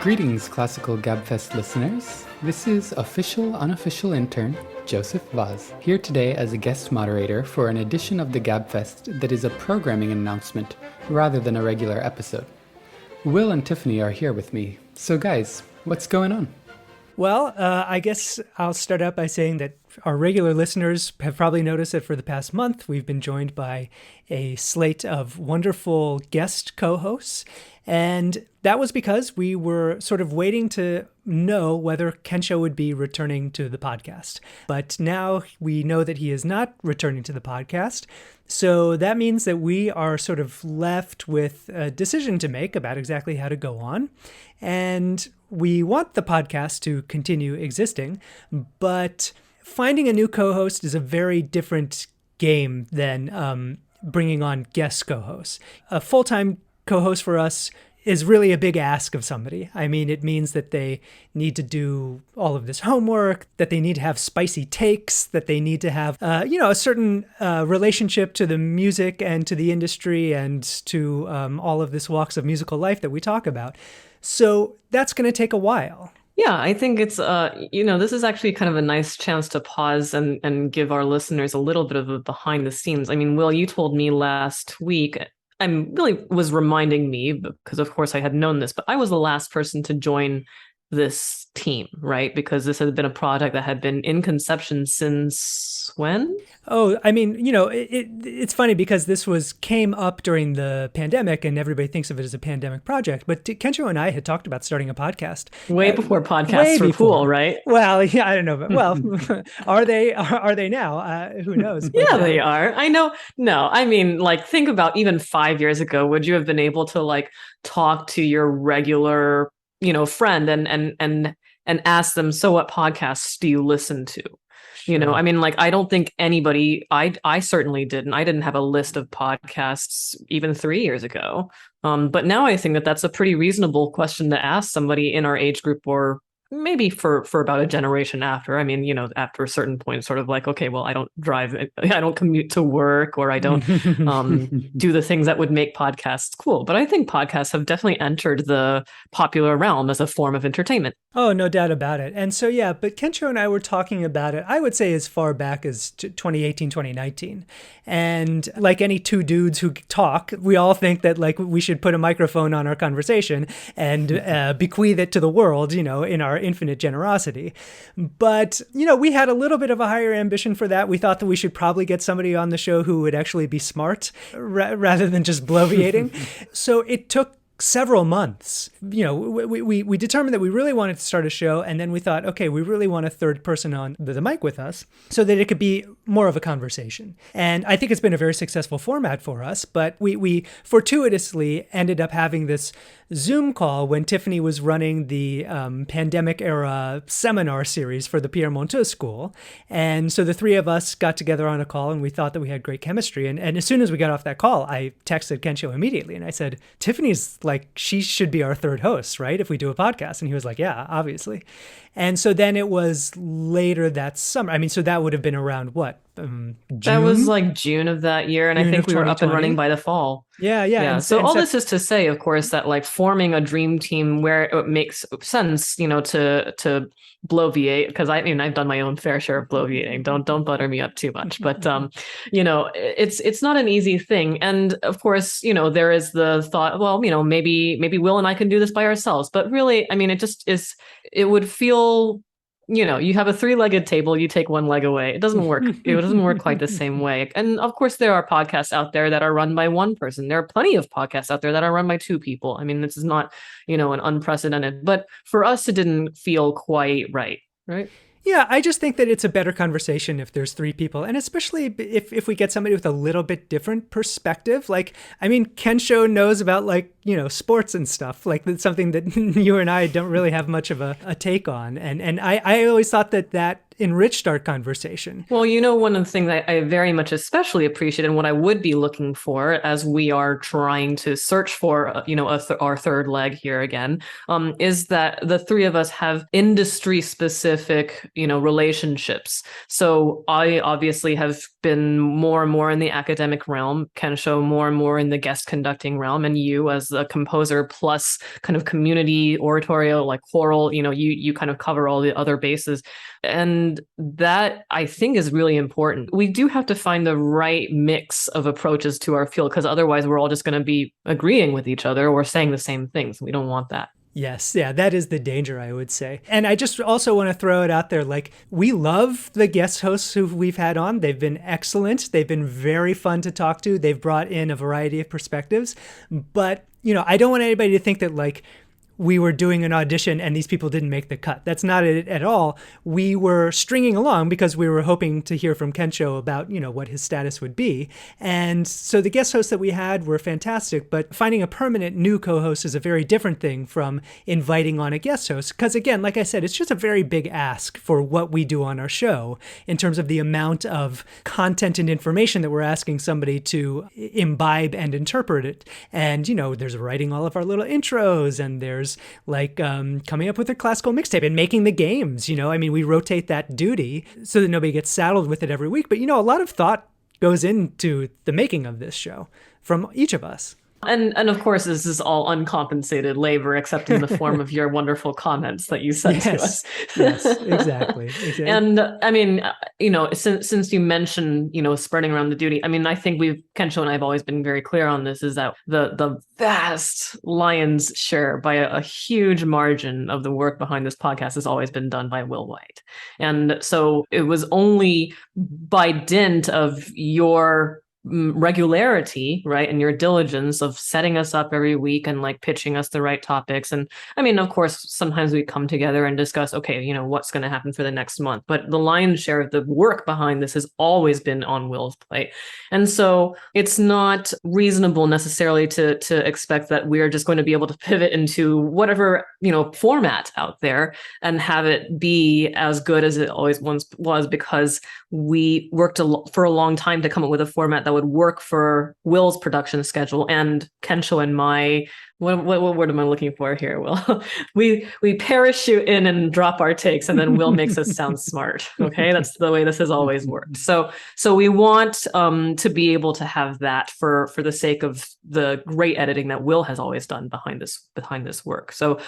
Greetings, Classical Gabfest listeners. This is official, unofficial intern, Joseph Vaz, here today as a guest moderator for an edition of the Gabfest that is a programming announcement rather than a regular episode. Will and Tiffany are here with me. So guys, what's going on? Well, I guess I'll start out by saying that our regular listeners have probably noticed that for the past month, we've been joined by a slate of wonderful guest co-hosts. And that was because we were sort of waiting to know whether Kensho would be returning to the podcast. But now we know that he is not returning to the podcast. So that means that we are sort of left with a decision to make about exactly how to go on. And we want the podcast to continue existing, but finding a new co-host is a very different game than bringing on guest co-hosts. A full-time co-host for us is really a big ask of somebody. I mean, it means that they need to do all of this homework, that they need to have spicy takes, that they need to have, a certain relationship to the music and to the industry and to all of this walks of musical life that we talk about. So that's going to take a while. Yeah, I think it's, this is actually kind of a nice chance to pause and give our listeners a little bit of a behind the scenes. I mean, Will, you told me last week, really was reminding me, because of course I had known this, but I was the last person to join this team, right? Because this had been a project that had been in conception since when? Oh, I mean, it's funny because this came up during the pandemic and everybody thinks of it as a pandemic project. But Kensho and I had talked about starting a podcast. Way before podcasts were cool, right? Well, yeah, I don't know. But, well, are they now? Who knows? But, yeah, they are. I know. No, I mean, think about even 5 years ago, would you have been able to talk to your regular friend and ask them, so what podcasts do you listen to? Sure. I mean, I don't think anybody, I certainly didn't. I didn't have a list of podcasts even 3 years ago. But now I think that that's a pretty reasonable question to ask somebody in our age group, or maybe for about a generation after. I mean, after a certain point, sort of okay, well, I don't drive, I don't commute to work, or I don't do the things that would make podcasts cool. But I think podcasts have definitely entered the popular realm as a form of entertainment. Oh, no doubt about it. And so, yeah, but Kensho and I were talking about it, I would say as far back as 2018, 2019. And like any two dudes who talk, we all think that we should put a microphone on our conversation and bequeath it to the world, in our infinite generosity. But, we had a little bit of a higher ambition for that. We thought that we should probably get somebody on the show who would actually be smart rather than just bloviating. So it took several months. We determined that we really wanted to start a show, and then we thought, okay, we really want a third person on the mic with us so that it could be more of a conversation. And I think it's been a very successful format for us, but we fortuitously ended up having this Zoom call when Tiffany was running the pandemic era seminar series for the Pierre Monteux School. And so the three of us got together on a call, and we thought that we had great chemistry. And as soon as we got off that call, I texted Kensho immediately and I said, Tiffany's she should be our third host, right? If we do a podcast. And he was like, yeah, obviously. And so then it was later that summer. I mean, so that would have been around what? June? That was June of that year. And June, I think we were up and running by the fall. Yeah. And all this is to say, of course, that forming a dream team where it makes sense, to bloviate, because I've done my own fair share of bloviating. Don't butter me up too much. But, it's not an easy thing. And of course, there is the thought, well, maybe Will and I can do this by ourselves. But really, I mean, it would feel, you have a three-legged table, you take one leg away. It doesn't work. It doesn't work quite the same way. And of course, there are podcasts out there that are run by one person. There are plenty of podcasts out there that are run by two people. I mean, this is not, an unprecedented, but for us, it didn't feel quite right. Right. Yeah, I just think that it's a better conversation if there's three people. And especially if we get somebody with a little bit different perspective. Kensho knows about sports and stuff. That's something that you and I don't really have much of a take on. And I always thought that enriched our conversation. Well, one of the things I very much especially appreciate, and what I would be looking for as we are trying to search for, our third leg here again, is that the three of us have industry specific, relationships. So I obviously have been more and more in the academic realm, Kensho more and more in the guest conducting realm, and you as a composer plus kind of community oratorio, like choral, you kind of cover all the other bases. And that I think is really important. We do have to find the right mix of approaches to our field, because otherwise we're all just going to be agreeing with each other or saying the same things. We don't want that. Yes, yeah, that is the danger, I would say. And I just also want to throw it out there, like, we love the guest hosts who we've had on. They've been excellent. They've been very fun to talk to. They've brought in a variety of perspectives. But, I don't want anybody to think that, like, we were doing an audition and these people didn't make the cut. That's not it at all. We were stringing along because we were hoping to hear from Kensho about, what his status would be. And so the guest hosts that we had were fantastic, but finding a permanent new co-host is a very different thing from inviting on a guest host. Because again, like I said, it's just a very big ask for what we do on our show in terms of the amount of content and information that we're asking somebody to imbibe and interpret it. And, there's writing all of our little intros, and there's like coming up with a classical mixtape and making the games. We rotate that duty so that nobody gets saddled with it every week. But, a lot of thought goes into the making of this show from each of us. And of course, this is all uncompensated labor, except in the form of your wonderful comments that you sent to us. Yes, exactly. And since you mentioned, spreading around the duty, I think Kensho and I have always been very clear on this, is that the vast lion's share, by a huge margin, of the work behind this podcast has always been done by Will White. And so it was only by dint of your regularity, right, and your diligence of setting us up every week and like pitching us the right topics. And of course, sometimes we come together and discuss, okay, what's going to happen for the next month. But the lion's share of the work behind this has always been on Will's plate. And so it's not reasonable necessarily to expect that we're just going to be able to pivot into whatever, format out there and have it be as good as it always once was, because we worked for a long time to come up with a format that would work for Will's production schedule and Kensho and my, what word am I looking for here, Will? we parachute in and drop our takes, and then Will makes us sound smart. Okay, that's the way this has always worked. So we want to be able to have that for the sake of the great editing that Will has always done behind this work. So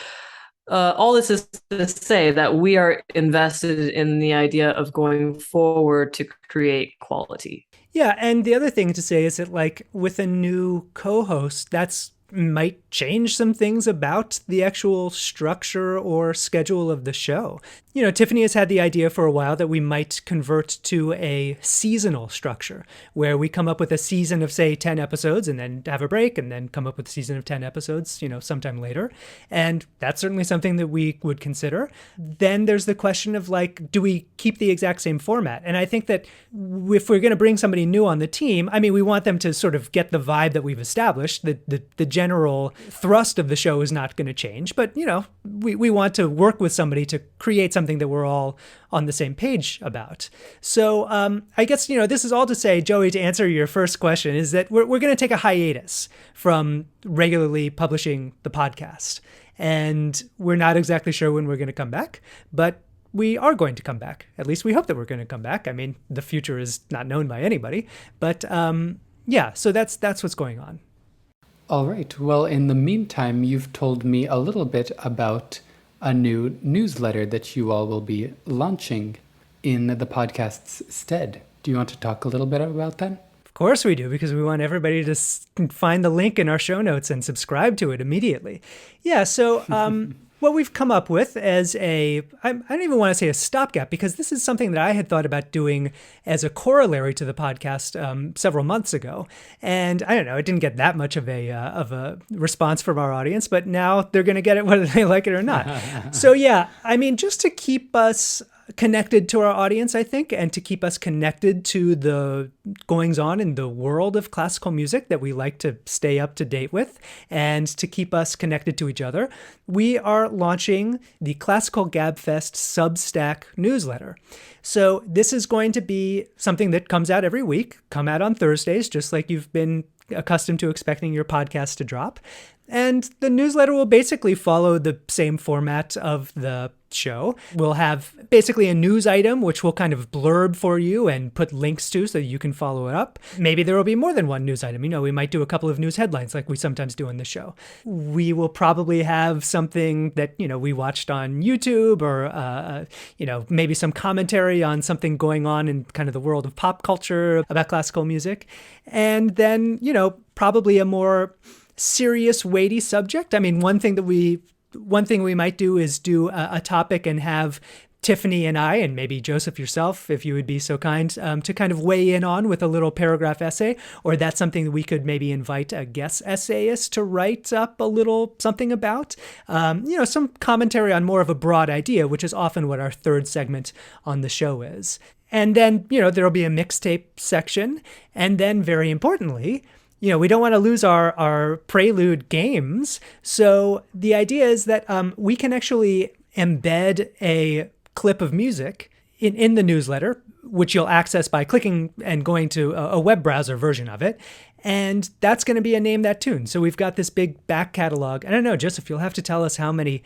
all this is to say that we are invested in the idea of going forward to create quality. Yeah, and the other thing to say is that, like, with a new co-host, that's might change some things about the actual structure or schedule of the show. Tiffany has had the idea for a while that we might convert to a seasonal structure where we come up with a season of, say, 10 episodes and then have a break and then come up with a season of 10 episodes, sometime later. And that's certainly something that we would consider. Then there's the question of, like, do we keep the exact same format? And I think that if we're going to bring somebody new on the team, we want them to sort of get the vibe that we've established. The general thrust of the show is not going to change, but, we want to work with somebody to create something that we're all on the same page about. So I guess, this is all to say, Joey, to answer your first question, is that we're going to take a hiatus from regularly publishing the podcast. And we're not exactly sure when we're going to come back, but we are going to come back. At least we hope that we're going to come back. The future is not known by anybody. But so that's what's going on. All right. Well, in the meantime, you've told me a little bit about a new newsletter that you all will be launching in the podcast's stead. Do you want to talk a little bit about that? Of course we do, because we want everybody to find the link in our show notes and subscribe to it immediately. Yeah, so what we've come up with as I don't even want to say a stopgap, because this is something that I had thought about doing as a corollary to the podcast several months ago. And I don't know, it didn't get that much of a response from our audience, but now they're going to get it whether they like it or not. So yeah, just to keep us connected to our audience, I think, and to keep us connected to the goings on in the world of classical music that we like to stay up to date with, and to keep us connected to each other, we are launching the Classical Gabfest Substack newsletter. So this is going to be something that comes out every week, come out on Thursdays, just like you've been accustomed to expecting your podcast to drop. And the newsletter will basically follow the same format of the show. We'll have basically a news item, which we'll kind of blurb for you and put links to so you can follow it up. Maybe there will be more than one news item. We might do a couple of news headlines like we sometimes do on the show. We will probably have something that, we watched on YouTube or, maybe some commentary on something going on in kind of the world of pop culture about classical music. And then, probably a more serious, weighty subject. One thing we might do is do a topic and have Tiffany and I, and maybe Joseph yourself, if you would be so kind, to kind of weigh in on with a little paragraph essay, or that's something that we could maybe invite a guest essayist to write up a little something about. Some commentary on more of a broad idea, which is often what our third segment on the show is. And then, there'll be a mixtape section. And then, very importantly, we don't want to lose our prelude games. So the idea is that we can actually embed a clip of music in the newsletter, which you'll access by clicking and going to a web browser version of it. And that's going to be a Name That Tune. So we've got this big back catalog. I don't know, Joseph, you'll have to tell us how many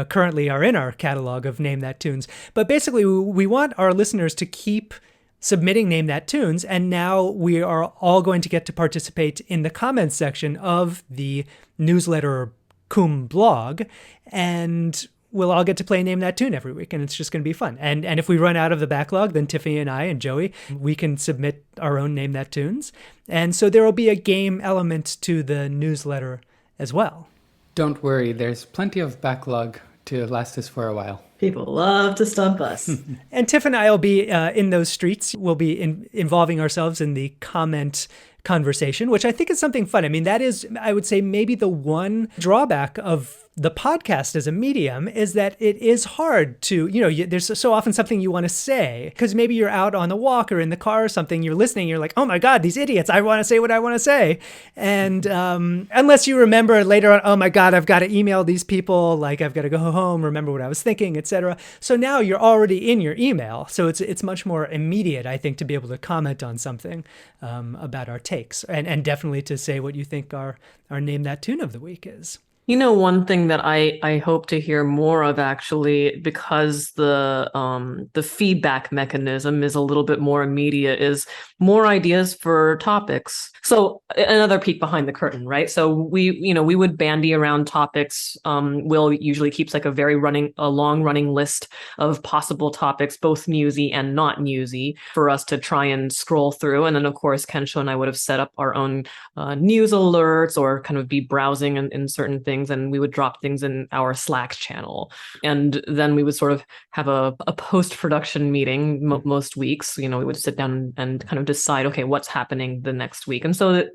currently are in our catalog of Name That Tunes. But basically, we want our listeners to keep submitting Name That Tunes, and now we are all going to get to participate in the comments section of the newsletter Cum blog, and we'll all get to play Name That Tune every week, and it's just going to be fun. And if we run out of the backlog, then Tiffany and I and Joey, we can submit our own Name That Tunes. And so there will be a game element to the newsletter as well. Don't worry, there's plenty of backlog to last us for a while. People love to stump us. And Tiff and I will be in those streets. We'll be involving ourselves in the comment conversation, which I think is something fun. That is, I would say, maybe the one drawback of the podcast as a medium is that it is hard to, there's so often something you want to say because maybe you're out on the walk or in the car or something, you're listening, you're like, oh my God, these idiots, I want to say what I want to say. And unless you remember later on, oh my God, I've got to email these people, like I've got to go home, remember what I was thinking, etc. So now you're already in your email. So it's much more immediate, I think, to be able to comment on something about our takes and definitely to say what you think our Name That Tune of the week is. One thing that I hope to hear more of, actually, because the feedback mechanism is a little bit more immediate, is more ideas for topics. So another peek behind the curtain, right? So we would bandy around topics. Will usually keeps like a long running list of possible topics, both newsy and not newsy, for us to try and scroll through. And then, of course, Kensho and I would have set up our own news alerts or kind of be browsing in certain things. And we would drop things in our Slack channel. And then we would sort of have a post-production meeting most weeks. We would sit down and kind of decide, okay, what's happening the next week. And so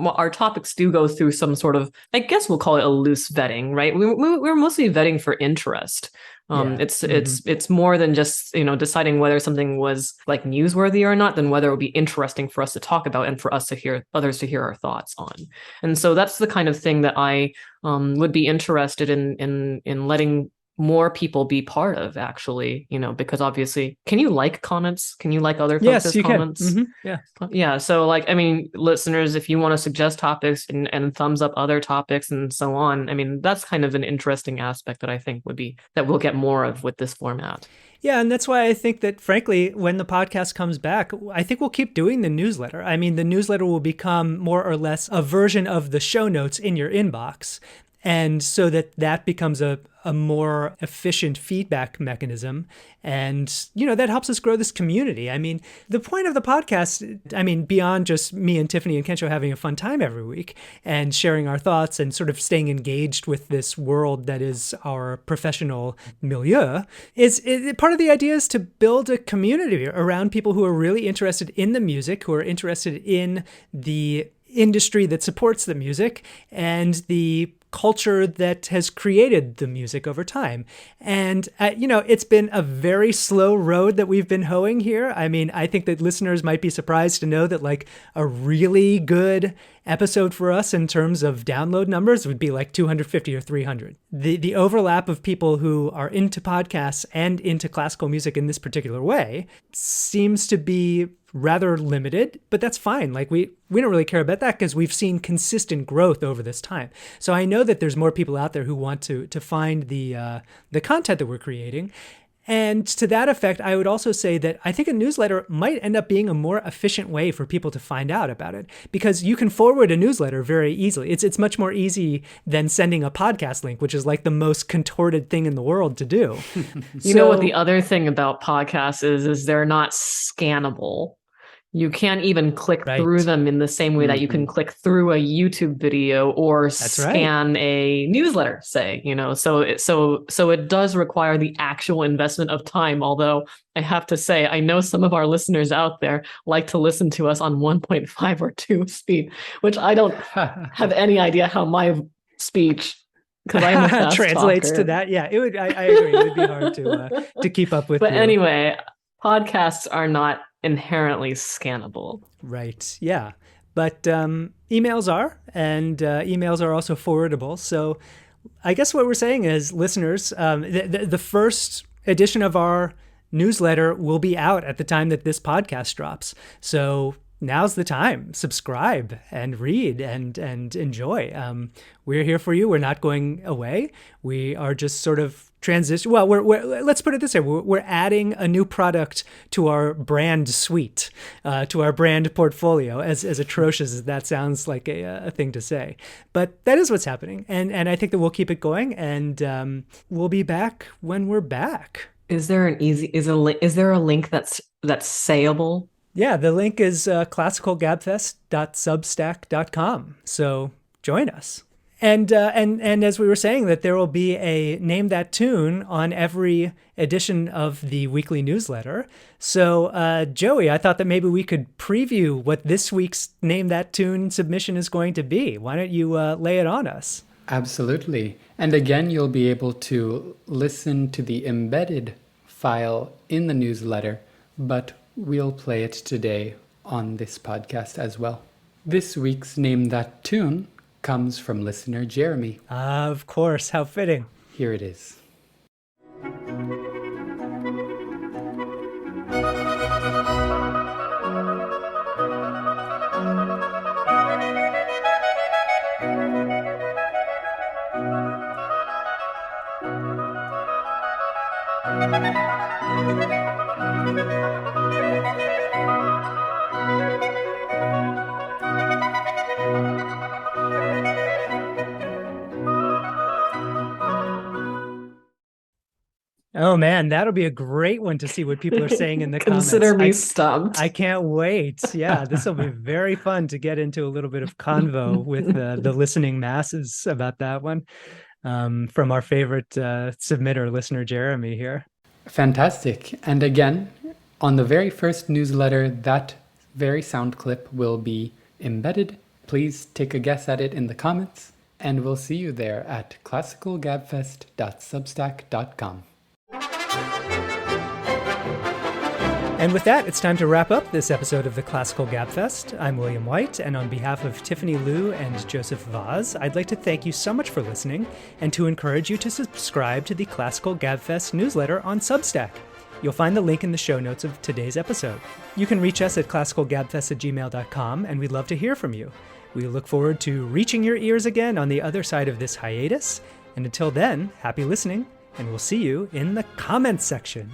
our topics do go through some sort of, I guess we'll call it a loose vetting, right? We're mostly vetting for interest. It's more than just, deciding whether something was like newsworthy or not, than whether it would be interesting for us to talk about and for us to hear others to hear our thoughts on. And so that's the kind of thing that I would be interested in letting more people be part of, actually, because obviously, can you like comments? Can you like other folks' comments? Can. Mm-hmm. Yeah. So listeners, if you want to suggest topics and thumbs up other topics and so on, that's kind of an interesting aspect that I think that we'll get more of with this format. Yeah, and that's why I think that, frankly, when the podcast comes back, I think we'll keep doing the newsletter. The newsletter will become more or less a version of the show notes in your inbox. And so that becomes a more efficient feedback mechanism. And, that helps us grow this community. The point of the podcast, beyond just me and Tiffany and Kensho having a fun time every week and sharing our thoughts and sort of staying engaged with this world that is our professional milieu, is part of the idea is to build a community around people who are really interested in the music, who are interested in the industry that supports the music and the culture that has created the music over time. And, it's been a very slow road that we've been hoeing here. I think that listeners might be surprised to know that a really good episode for us in terms of download numbers would be like 250 or 300. The overlap of people who are into podcasts and into classical music in this particular way seems to be rather limited, but that's fine. Like we don't really care about that because we've seen consistent growth over this time. So I know that there's more people out there who want to find the content that we're creating. And to that effect, I would also say that I think a newsletter might end up being a more efficient way for people to find out about it, because you can forward a newsletter very easily. It's much more easy than sending a podcast link, which is like the most contorted thing in the world to do. You know what the other thing about podcasts is they're not scannable. You can't even click through them in the same way that you can click through a YouTube video or scan a newsletter, say, so it does require the actual investment of time. Although I have to say, I know some of our listeners out there like to listen to us on 1.5 or 2 speed, which I don't have any idea how my speech, because I'm a fast translates talker. to that. Yeah, it would. I agree. It would be hard to keep up with. But anyway, podcasts are not inherently scannable. Right. Yeah. But emails are, and emails are also forwardable. So I guess what we're saying is, listeners, the first edition of our newsletter will be out at the time that this podcast drops. So now's the time. Subscribe and read and enjoy. We're here for you. We're not going away. We are just sort of transition. Well, we're let's put it this way. We're adding a new product to our brand suite, to our brand portfolio, as atrocious as that sounds like a thing to say. But that is what's happening. And I think that we'll keep it going, and we'll be back when we're back. Is there is there a link that's sayable? Yeah, the link is classicalgabfest.substack.com. So join us. And as we were saying, that there will be a Name That Tune on every edition of the weekly newsletter. So, Joey, I thought that maybe we could preview what this week's Name That Tune submission is going to be. Why don't you lay it on us? Absolutely. And again, you'll be able to listen to the embedded file in the newsletter, but we'll play it today on this podcast as well. This week's Name That Tune comes from listener Jeremy. Of course, how fitting. Here it is. Oh man, that'll be a great one to see what people are saying in the comments. Consider me stumped. I can't wait. Yeah, this will be very fun to get into a little bit of convo with the listening masses about that one, from our favorite submitter, listener Jeremy here. Fantastic. And again, on the very first newsletter, that very sound clip will be embedded. Please take a guess at it in the comments, and we'll see you there at classicalgabfest.substack.com. And with that, it's time to wrap up this episode of the Classical Gabfest. I'm William White, and on behalf of Tiffany Liu and Joseph Vaz, I'd like to thank you so much for listening and to encourage you to subscribe to the Classical Gabfest newsletter on Substack. You'll find the link in the show notes of today's episode. You can reach us at classicalgabfest@gmail.com, and we'd love to hear from you. We look forward to reaching your ears again on the other side of this hiatus. And until then, happy listening, and we'll see you in the comments section.